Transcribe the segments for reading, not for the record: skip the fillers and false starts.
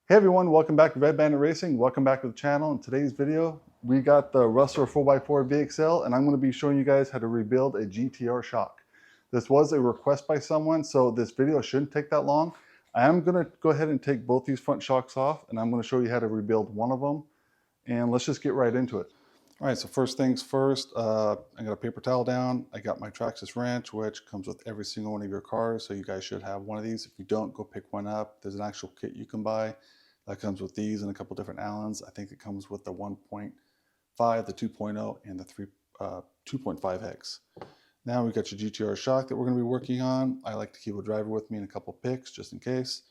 Hey everyone, welcome back to Redbanditracing. Welcome back to the channel. In today's video, we got the Rustler 4x4 VXL, and I'm going to be showing you guys how to rebuild a GTR Shock. This was a request by someone, so this video shouldn't take that long. I am going to go ahead and take both these front shocks off, and I'm going to show you how to rebuild one of them. And let's just get right into it. All right, so first things first, I got a paper towel down. I got my Traxxas wrench, which comes with every single one of your cars, so you guys should have one of these. If you don't, go pick one up. There's an actual kit you can buy that comes with these and a couple different Allens. I think it comes with the 1.5, the 2.0, and the 2.5X. Now we got your GTR Shock that we're going to be working on. I like to keep a driver with me and a couple picks just in case.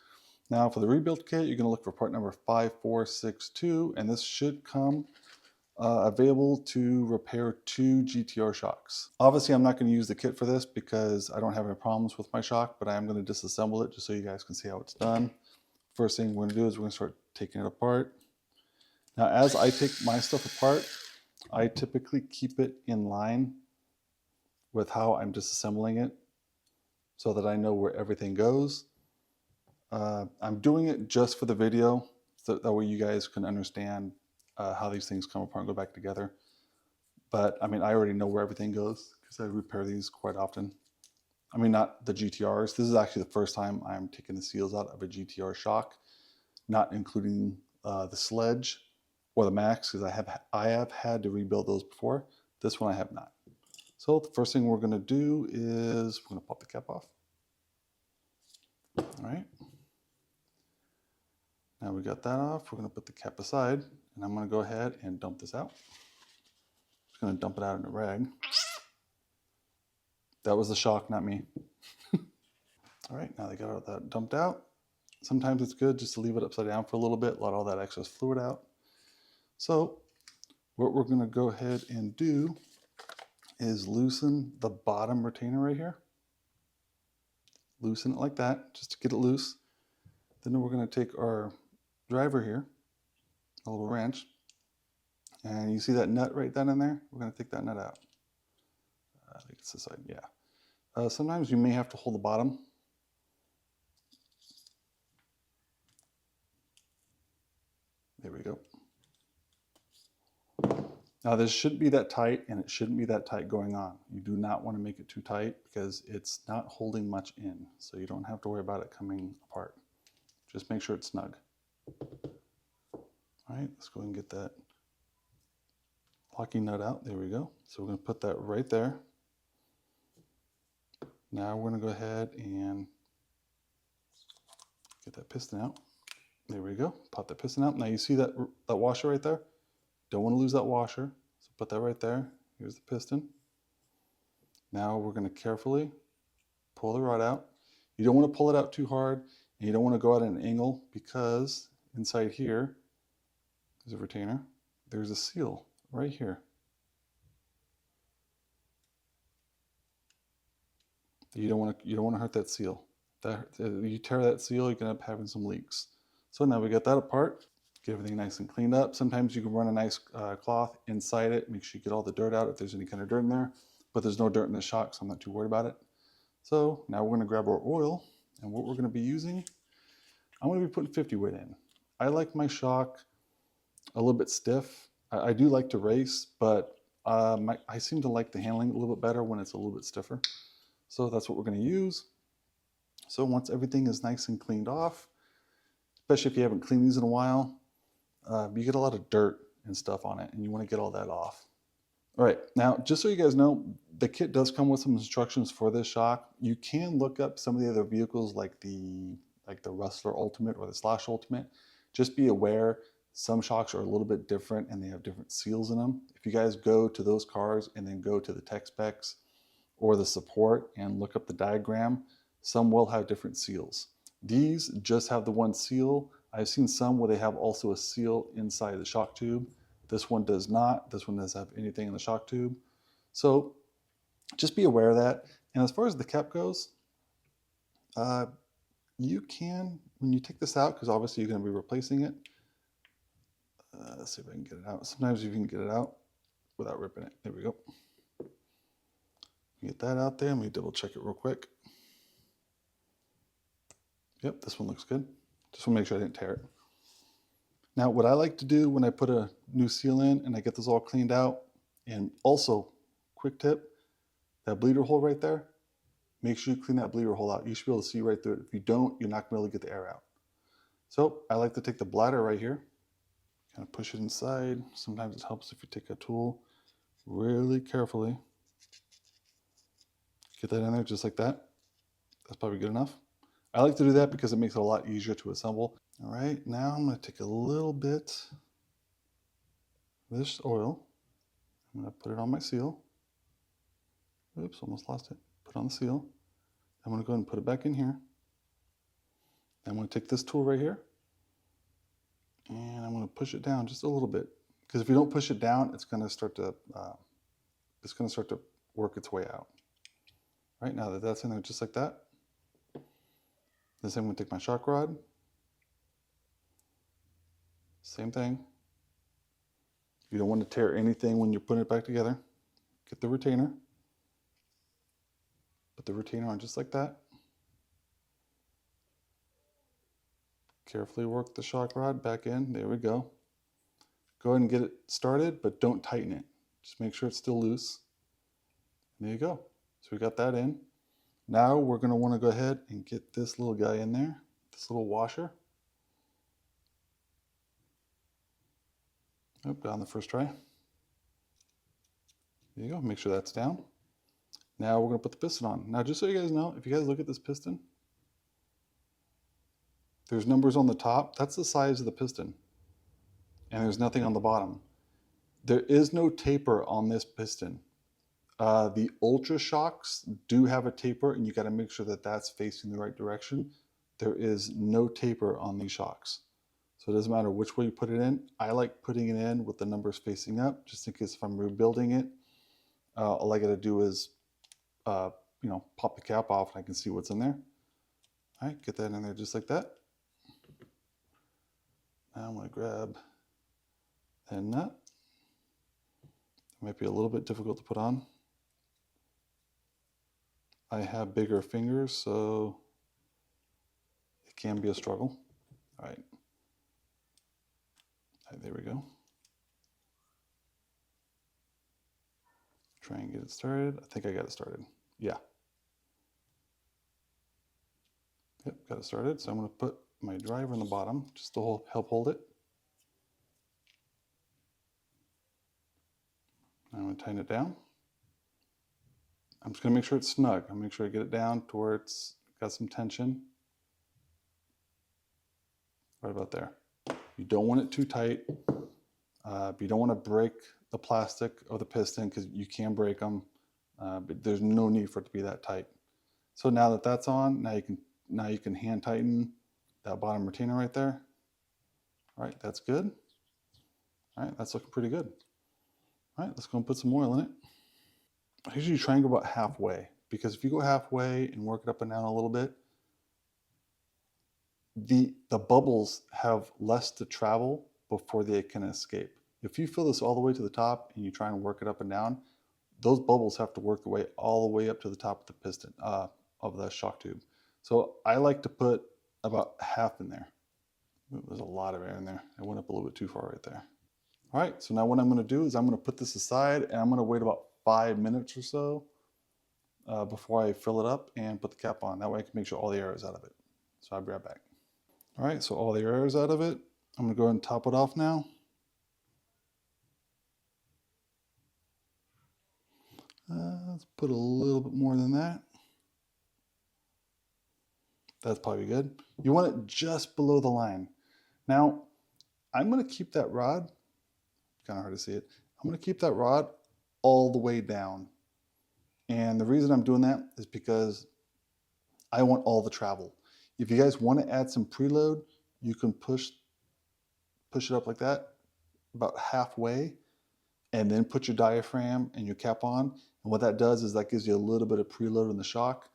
Now for the rebuild kit, you're going to look for part number 5462, and this should come available to repair 2 GTR shocks. Obviously, I'm not going to use the kit for this because I don't have any problems with my shock, but I am going to disassemble it just so you guys can see how it's done. First thing we're going to do is we're going to start taking it apart. Now, as I take my stuff apart, I typically keep it in line with how I'm disassembling it so that I know where everything goes. I'm doing it just for the video, so that way you guys can understand how these things come apart and go back together. But I mean, I already know where everything goes because I repair these quite often. I mean, not the GTRs. This is actually the first time I'm taking the seals out of a GTR Shock, not including the sledge or the Max, because I have had to rebuild those before. This one I have not. So the first thing we're going to do is we're going to pop the cap off. All right. Now we got that off. We're going to put the cap aside, and I'm going to go ahead and dump this out. Just going to dump it out in a rag. That was the shock, not me. All right, now they got all that dumped out. Sometimes it's good just to leave it upside down for a little bit, let all that excess fluid out. So what we're going to go ahead and do is loosen the bottom retainer right here. Loosen it like that, just to get it loose. Then we're going to take our driver here, a little wrench, and you see that nut right down in there? We're going to take that nut out. I think it's this side, yeah. Sometimes you may have to hold the bottom. There we go. Now this shouldn't be that tight, and it shouldn't be that tight going on. You do not want to make it too tight because it's not holding much in, so you don't have to worry about it coming apart. Just make sure it's snug. All right, let's go ahead and get that locking nut out. There we go. So we're going to put that right there. Now we're going to go ahead and get that piston out. There we go. Pop that piston out. Now you see that washer right there? Don't want to lose that washer. So put that right there. Here's the piston. Now we're going to carefully pull the rod out. You don't want to pull it out too hard, and you don't want to go out at an angle because inside here is a retainer. There's a seal right here. You don't want to hurt that seal. You tear that seal, you can end up having some leaks. So now we got that apart. Get everything nice and cleaned up. Sometimes you can run a nice cloth inside it. Make sure you get all the dirt out if there's any kind of dirt in there. But there's no dirt in the shock, so I'm not too worried about it. So now we're going to grab our oil, and what we're going to be using, I'm going to be putting 50 weight in. I like my shock a little bit stiff. I do like to race, but I seem to like the handling a little bit better when it's a little bit stiffer. So that's what we're going to use. So once everything is nice and cleaned off, especially if you haven't cleaned these in a while, you get a lot of dirt and stuff on it, and you want to get all that off. All right, now just so you guys know, the kit does come with some instructions for this shock. You can look up some of the other vehicles like the Rustler Ultimate or the Slash Ultimate. Just be aware some shocks are a little bit different and they have different seals in them. If you guys go to those cars and then go to the tech specs or the support and look up the diagram, some will have different seals. These just have the one seal. I've seen some where they have also a seal inside the shock tube. This one does not. This one doesn't have anything in the shock tube. So just be aware of that. And as far as the cap goes, you can, when you take this out, because obviously you're going to be replacing it. Let's see if I can get it out. Sometimes you can get it out without ripping it. There we go. Get that out there. Let me double check it real quick. Yep, this one looks good. Just want to make sure I didn't tear it. Now, what I like to do when I put a new seal in and I get this all cleaned out, and also, quick tip, that bleeder hole right there, make sure you clean that bleeder hole out. You should be able to see right through it. If you don't, you're not going to be able to get the air out. So I like to take the bladder right here, kind of push it inside. Sometimes it helps if you take a tool really carefully. Get that in there just like that. That's probably good enough. I like to do that because it makes it a lot easier to assemble. All right, now I'm going to take a little bit of this oil. I'm going to put it on my seal. Oops, almost lost it. Put on the seal. I'm going to go ahead and put it back in here. I'm going to take this tool right here, and I'm going to push it down just a little bit. Because if you don't push it down, it's going to start to work its way out. Right now that that's in there just like that. This I'm going to take my shock rod. Same thing. You don't want to tear anything when you're putting it back together. Get the retainer. Put the retainer on just like that. Carefully work the shock rod back in. There we go. Go ahead and get it started, but don't tighten it. Just make sure it's still loose. And there you go. So we got that in. Now we're going to want to go ahead and get this little guy in there, this little washer. Oh, down the first try. There you go. Make sure that's down. Now we're going to put the piston on. Now, just so you guys know, if you guys look at this piston, there's numbers on the top. That's the size of the piston. And there's nothing on the bottom. There is no taper on this piston. The Ultra Shocks do have a taper, and you got to make sure that that's facing the right direction. There is no taper on these shocks. So it doesn't matter which way you put it in. I like putting it in with the numbers facing up, just in case if I'm rebuilding it. All I got to do is, pop the cap off and I can see what's in there. All right, get that in there just like that. Now I'm going to grab that nut. It might be a little bit difficult to put on. I have bigger fingers, so it can be a struggle. All right. There we go. Try and get it started. I think I got it started. Yeah. Yep, got it started. So I'm going to put my driver in the bottom just to help hold it. I'm going to tighten it down. I'm just going to make sure it's snug. I'm going to make sure I get it down to where it's got some tension. Right about there. You don't want it too tight. You don't want to break the plastic of the piston because you can break them, but there's no need for it to be that tight. So now that that's on, now you can hand tighten that bottom retainer right there. All right, that's good. All right, that's looking pretty good. All right, let's go and put some oil in it. I usually try and go about halfway, because if you go halfway and work it up and down a little bit, the bubbles have less to travel before they can escape. If you fill this all the way to the top and you try and work it up and down, those bubbles have to work their way all the way up to the top of the piston, of the shock tube. So I like to put about half in there. Ooh, there's a lot of air in there. I went up a little bit too far right there. All right, so now what I'm going to do is I'm going to put this aside, and I'm going to wait about 5 minutes or so before I fill it up and put the cap on. That way I can make sure all the air is out of it. So I'll be right back. All right, so all the air is out of it. I'm going to go ahead and top it off now. Let's put a little bit more than that. That's probably good. You want it just below the line. Now, I'm going to keep that rod, kind of hard to see it, I'm going to keep that rod all the way down. And the reason I'm doing that is because I want all the travel. If you guys want to add some preload, you can push it up like that, about halfway, and then put your diaphragm and your cap on. And what that does is that gives you a little bit of preload in the shock.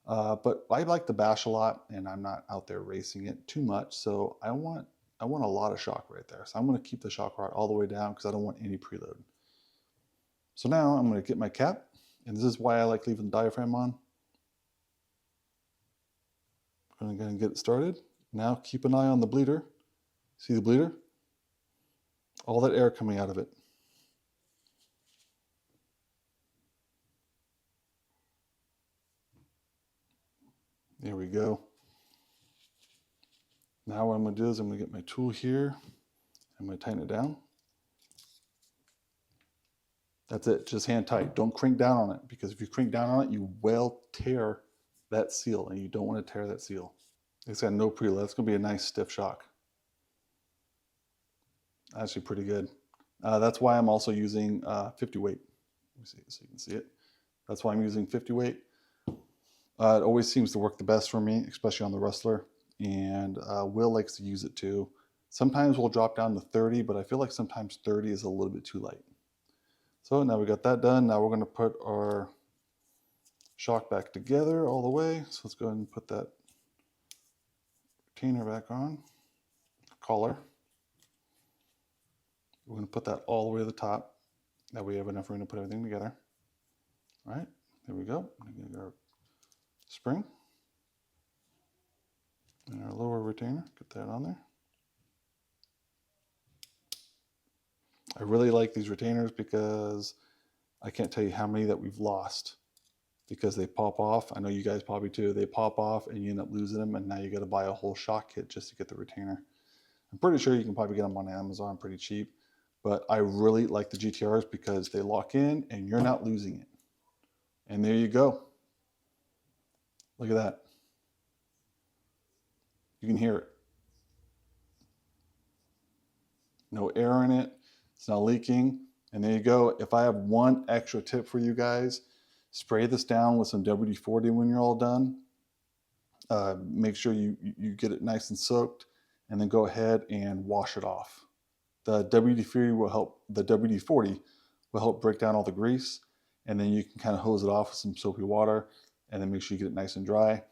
But I like the bash a lot, and I'm not out there racing it too much. So I want a lot of shock right there. So I'm going to keep the shock rod all the way down because I don't want any preload. So now I'm going to get my cap, and this is why I like leaving the diaphragm on. I'm going to go and get it started. Now keep an eye on the bleeder. See the bleeder? all that air coming out of it. There we go. Now what I'm going to do is I'm going to get my tool here. I'm going to tighten it down. That's it, just hand tight. Don't crank down on it, because if you crank down on it, you will tear that seal, and you don't want to tear that seal. It's got no preload. It's going to be a nice stiff shock. Actually pretty good. That's why I'm also using 50 weight. Let me see so you can see it. That's why I'm using 50 weight. It always seems to work the best for me, especially on the Rustler. And Will likes to use it too. Sometimes we'll drop down to 30, but I feel like sometimes 30 is a little bit too light. So now we got that done. Now we're going to put our shock back together all the way. So let's go ahead and put that retainer back on, collar. We're going to put that all the way to the top. That way we have enough room to put everything together. All right, there we go. I'm going to get our spring and our lower retainer. Get that on there. I really like these retainers because I can't tell you how many that we've lost because they pop off. I know you guys probably too. They pop off and you end up losing them, and now you got to buy a whole shock kit just to get the retainer. I'm pretty sure you can probably get them on Amazon pretty cheap, but I really like the GTRs because they lock in and you're not losing it. And there you go. Look at that. You can hear it. No air in it. It's not leaking. And there you go. If I have one extra tip for you guys, spray this down with some WD-40 when you're all done. Make sure you get it nice and soaked, and then go ahead and wash it off. The WD-40 will help break down all the grease, and then you can kind of hose it off with some soapy water, and then make sure you get it nice and dry.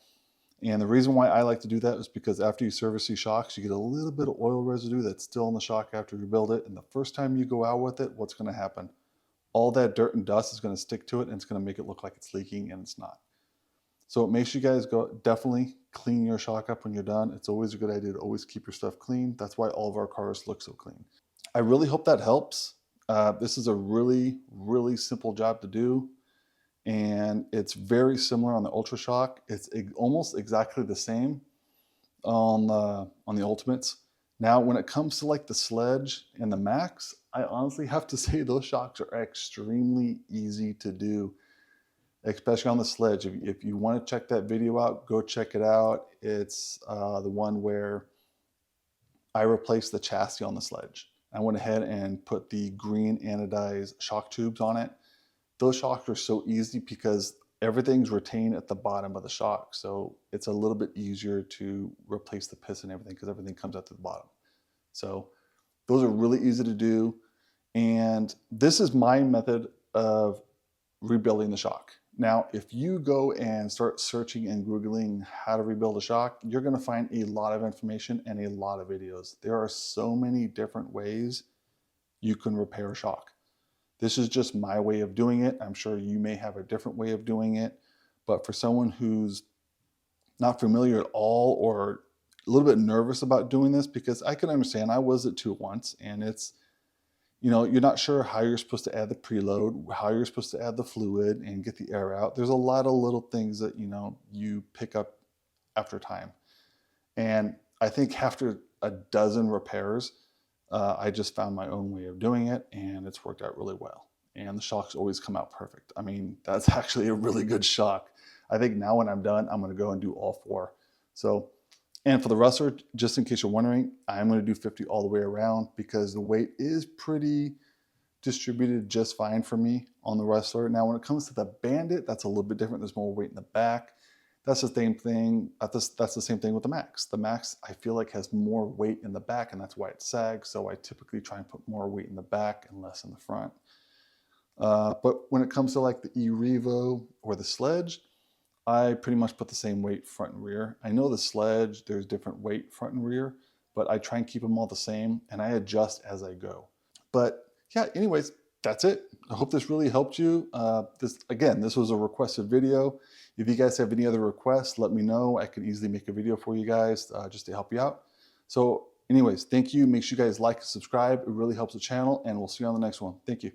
And the reason why I like to do that is because after you service these shocks, you get a little bit of oil residue that's still in the shock after you build it. And the first time you go out with it, what's going to happen? All that dirt and dust is going to stick to it, and it's going to make it look like it's leaking, and it's not. So make sure you guys definitely clean your shock up when you're done. It's always a good idea to always keep your stuff clean. That's why all of our cars look so clean. I really hope that helps. This is a really, really simple job to do. And it's very similar on the Ultra Shock. It's almost exactly the same on the Ultimates. Now, when it comes to like the Sledge and the Max, I honestly have to say those shocks are extremely easy to do, especially on the Sledge. If you want to check that video out, go check it out. It's the one where I replaced the chassis on the Sledge. I went ahead and put the green anodized shock tubes on it. Those shocks are so easy because everything's retained at the bottom of the shock. So it's a little bit easier to replace the piston and everything because everything comes out to the bottom. So those are really easy to do. And this is my method of rebuilding the shock. Now, if you go and start searching and Googling how to rebuild a shock, you're going to find a lot of information and a lot of videos. There are so many different ways you can repair a shock. This is just my way of doing it. I'm sure you may have a different way of doing it, but for someone who's not familiar at all or a little bit nervous about doing this, because I can understand, I was it too once, and it's, you know, you're not sure how you're supposed to add the preload, how you're supposed to add the fluid and get the air out. There's a lot of little things that, you know, you pick up after time. And I think after a dozen repairs, I just found my own way of doing it, and it's worked out really well. And the shocks always come out perfect. I mean, that's actually a really good shock. I think now when I'm done, I'm going to go and do all four. So, and for the Rustler, just in case you're wondering, I'm going to do 50 all the way around because the weight is pretty distributed just fine for me on the Rustler. Now, when it comes to the Bandit, that's a little bit different. There's more weight in the back. That's the same thing. That's the same thing with the Max. The Max, I feel like, has more weight in the back, and that's why it sags. So I typically try and put more weight in the back and less in the front. But when it comes to like the E-Revo or the Sledge, I pretty much put the same weight front and rear. I know the Sledge, there's different weight front and rear, but I try and keep them all the same, and I adjust as I go. But yeah, anyways, that's it. I hope this really helped you. This was a requested video. If you guys have any other requests, let me know. I can easily make a video for you guys just to help you out. So Anyways, thank you. Make sure you guys like and subscribe. It really helps the channel, and we'll see you on the next one. Thank you.